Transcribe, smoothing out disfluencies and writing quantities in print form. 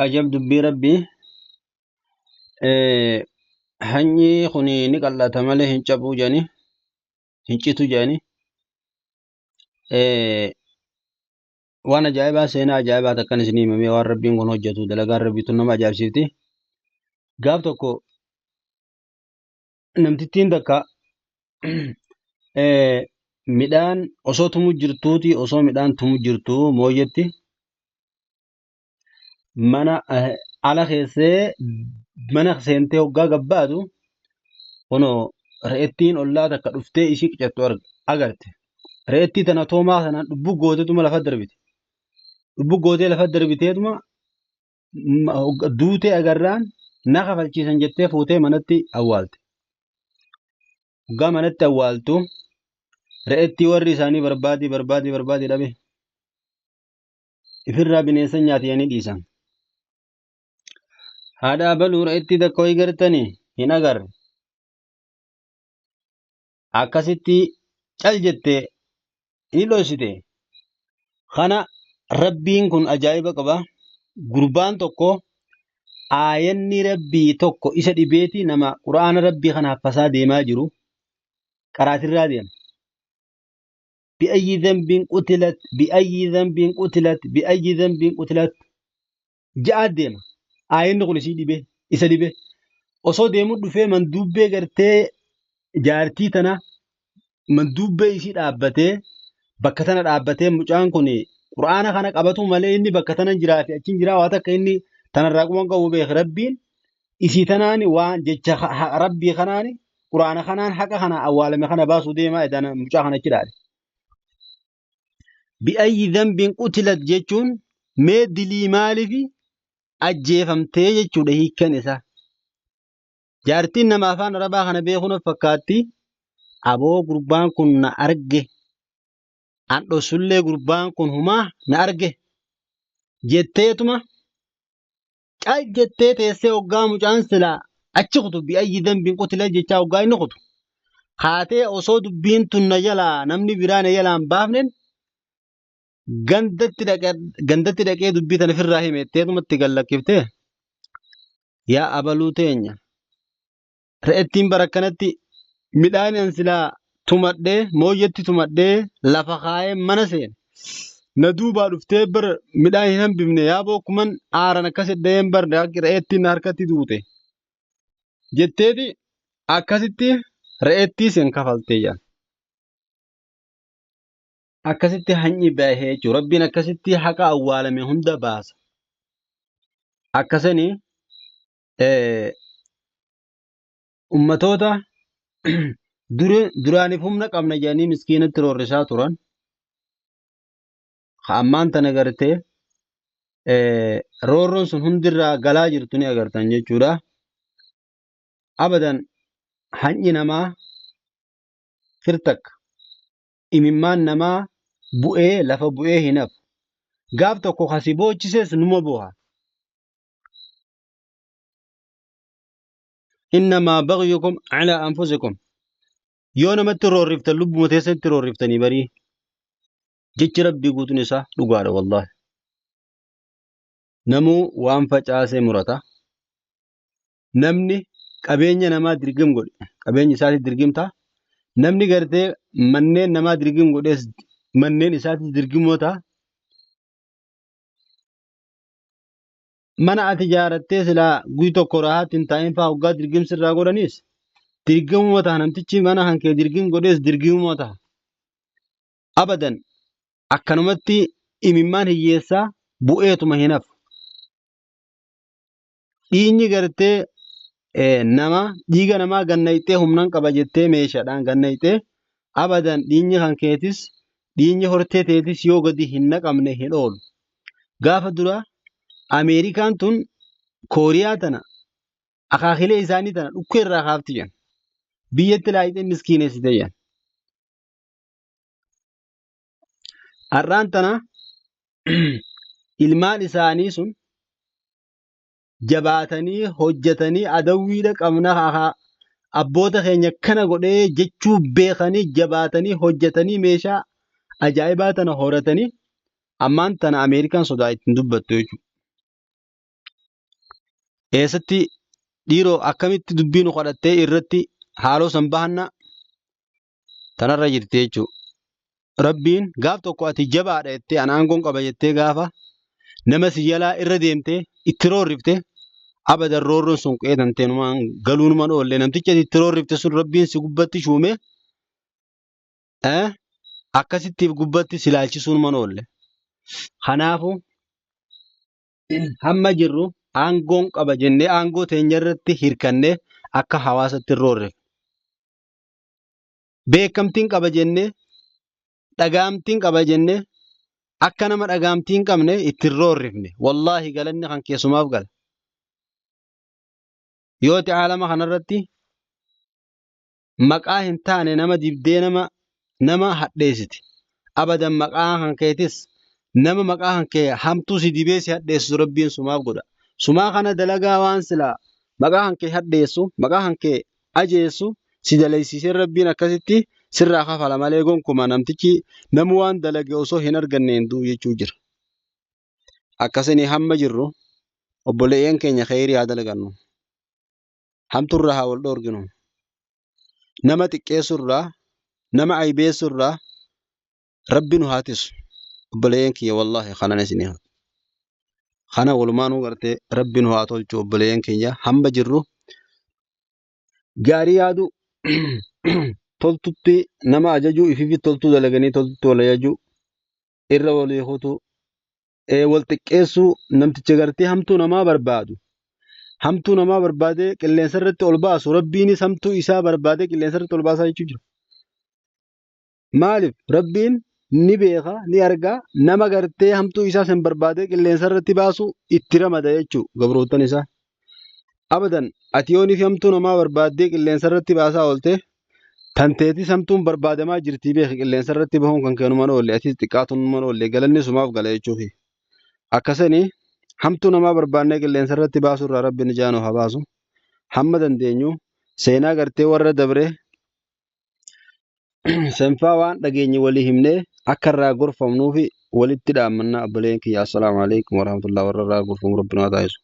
ajab dubbii rabbii hanyi kuni ni qal'ata malee hin cabuu jedhani hin citu jedhani waan ajaa'ibaa seenaa ajaa'ibaa takkan isinii himamee waan rabbiin kun hojjetu dalagaan rabbiitu nama ajaa'ibsiifti. Gaaf tokko namtittiin takka midhaan osoo tumuu jirtuuti osoo midhaan tumuu jirtuu mooyyetti mana ala keessee mana seentee hoggaa gabbaatu kunoo re'ettiin ollaa takka dhuftee ishii qicattu agarte. Re'ettii tana toomaa sanaan dhubbuu gooteetuma lafa darbite. Dhubbuu gootee lafa darbiteetuma duutee agarraan na kafalchiisan jettee fuutee manatti awwaalte. Hoggaa manatti awwaaltu re'ettii warri isaanii barbaadii dhabe. Ifirraa bineensa nyaatanii dhiisan. Haadha baluu re'ettii takka wayii gartanii hin agarre. Akkasitti cal jettee ni dhoosite. Kana rabbiin kun ajaa'iba qaba. Gurbaan tokko aayanni rabbii tokko isa dhibeeti nama quraana rabbii kana haffasaa deemaa jiru qaraatirraa deema. بأي ذنب قتلت بأي ذنب قتلت بأي ذنب قتلت جاء ديما آيين نقول شيء دبي إسا دبي osoo deemuu dhufee manduubbee gartee jaartii tana manduubbee ishii dhaabbatee bakka tana dhaabbatee mucaan kun quraana kana qabatu malee inni bakka tana jiraa fi achiin jiraa waa takka inni tanarraa quban qabu beek rabbiin isii tanaan waan jecha rabbii kanaan quraana kanaan haqa kana awwaalame kana baasuu deemaa edana mucaa kana achi dhaale. بأي ذنب قتلت جتون مدلي مالفي أجيفمتي جتون هي كنسة جارتين نما فان ربا خنا بيخون فكاتي أبو قربان كن أرجه أن رسول قربان كن هما نأرجه جتيتما أي جتيت يسوع قام جانسلا أشخطو بأي ذنب قتلت جتاو قاي نخطو خاتي أصود بنت النجلا نمني بران يلا بافنن gandatti dhaqee dubbii tana ofirraa himetteetumatti gallakiftee yaa abaluu teenya re'ettiin barakkanatti midhaan ansilaa tumadhee mooyyetti tumadhee lafa kaayee mana seene na duubaa dhuftee bara midhaan hin hambifne yaa bookkuman aaran akkas eddeen bar re'ettiin harkatti duute jetteeti akkasitti re'ettii seen kafaltee jaan. Akkasitti hanyi bahee jiru rabbiin akkasitti haqa awwaalame hunda baasa. Akkasanii ummatoota duraaniif humna qabna jedhanii miskiinatti roorrisaa turan. Ammaan tana gartee roorroon sun hundirraa galaa jirtu ni agartan jechuudha. Abadan hanyi namaa firtakka. Imimmaan namaa bu'ee lafa bu'ee hin hafu. Gaaf tokko kasi boochises numa bu'a. Innamaa bagyukum calaa anfusikum. Yoo namatti roorriftan lubbuma teessatti roorriftanii barii. Jechi rabbii guutuun isaa dhugaadha wallahi. Namuu waan facaasee murata. Namni qabeenya namaa dirgim godhe. Qabeenyi isaati dirgimtaa. Namni gartee manneen namaa dirgim godhes manneen isaatti dirgimoota mana ati ijaarattee silaa guyyaa tokko raahaatti hin taa'in fa'aa hoggaa dirgimsirraa godhanis dirgimuma ta'a namtichi mana hankee dirgim godhes dirgimuma ta'a. Abadan akkanumatti imimmaan hiyyeessaa bu'eetuma hin hafu. Dhiinyi gartee nama dhiiga namaa gannayxee humnaan qaba jettee meeshaadhaan gannayxee abadan dhiinyi kan keetis dhiinyi hortee teetis yoo gadi hin naqamne hin oolu. Gaafa dura Ameerikaan tun Kooriyaa tana akaakilee isaanii tana dhukkee irraa kaafti jedhan. Biyyatti laayitee miskiineessite jedhan. Har'aan tana ilmaan isaanii sun jabaatanii hojjetanii adawwiidha qabna abboota keenya kana godhee jechuu beekanii jabaatanii hojjetanii meeshaa ajaa'ibaa tana horatanii ammaan tana Ameerikaan sodaa ittiin dubbattu jechuudha. eessatti dhiiroo akkamitti dubbii nu kadhattee irratti haaloo san bahanna tanarra jirti jechuudha. Rabbiin gaaf tokko ati jabaadha jettee an aangoon qaba jettee gaafa nama si jalaa irra deemtee itti roorrifte abadan roorroon sun qeetantee numaan galuunumaan oolle namticha itti roorrifte sun rabbiin si gubbatti shuume akkasittiif gubbatti si laalchisuunumaan oolle. Kanaafuu hamma jirru aangoon qaba jennee aangoo teenya irratti hirkannee akka hawaasatti roorre. Beekamtiin qaba jennee dhagaamtiin qaba jennee akka nama dhagaamtiin qabne itti roorrifne wallaahi galanni kan keessumaaf gala. Yooti caalama kanarratti maqaa hin taane nama dibdee nama hadheessiti. Abadan maqaa kan keetis nama maqaa kan kee hamtuu si dibee si hadheessu rabbiin sumaaf godha. Sumaa kana dalagaa waan silaa maqaa kan kee hadheessu maqaa kan kee ajeessu si daleessisee rabbiin akkasitti sirraa kafala malee gonkumaa namtichi namu waan dalage osoo hin arganne hin du'u jechuu jira. Akkasini hamma jirru obboleeyyan keenya khayrii haa dalagannu. Hamturraa haa wal dhoorginu. Nama xiqqeessurraa nama aybeessurraa rabbi nu haa tiisu. Obboleeyyan kiyya wallaahi kanan isinii kana walumaanuu gartee rabbi nu haa tolchu obboleeyyan keenya hamma jirru gaarii yaadu toltutti nama ajaju ififi toltuu dalaganii toltutti wal ajaju irra wal hiikutu wal xiqqeessuu namticha gartee hamtuu namaa barbaadu. Hamtuu namaa barbaadee qilleensa irratti ol baasu rabbiinis hamtuu isaa barbaadee qilleensa irratti ol baasaa jechuu jira. Maaliif rabbiin ni beeka ni argaa nama gartee hamtuu isaa san barbaadee qilleensa irratti baasu itti ramada jechuu gabrootan isaa. Abadan ati yoonii fi hamtuu namaa barbaadee qilleensa irratti baasaa oolte tanteetis hamtuun barbaadamaa jirtii beeki qilleensa irratti bahuun kan kennumaan oolle atis xiqqaatunumaan oolle galanni sumaaf gala jechuufi. Akkasanii hamtuu namaa barbaannee qilleensa irratti baasurraa rabbiin jaanoo haa baasu. Hamma dandeenyu seenaa gartee warra dabree senfaa waan dhageenye walii himnee akka irraa gorfamnuufi walitti dhaammannaa obboleen kiyya. Assalaamu alaikum warahmatullahi warra irraa gorfamu rabbiin haa taasisu.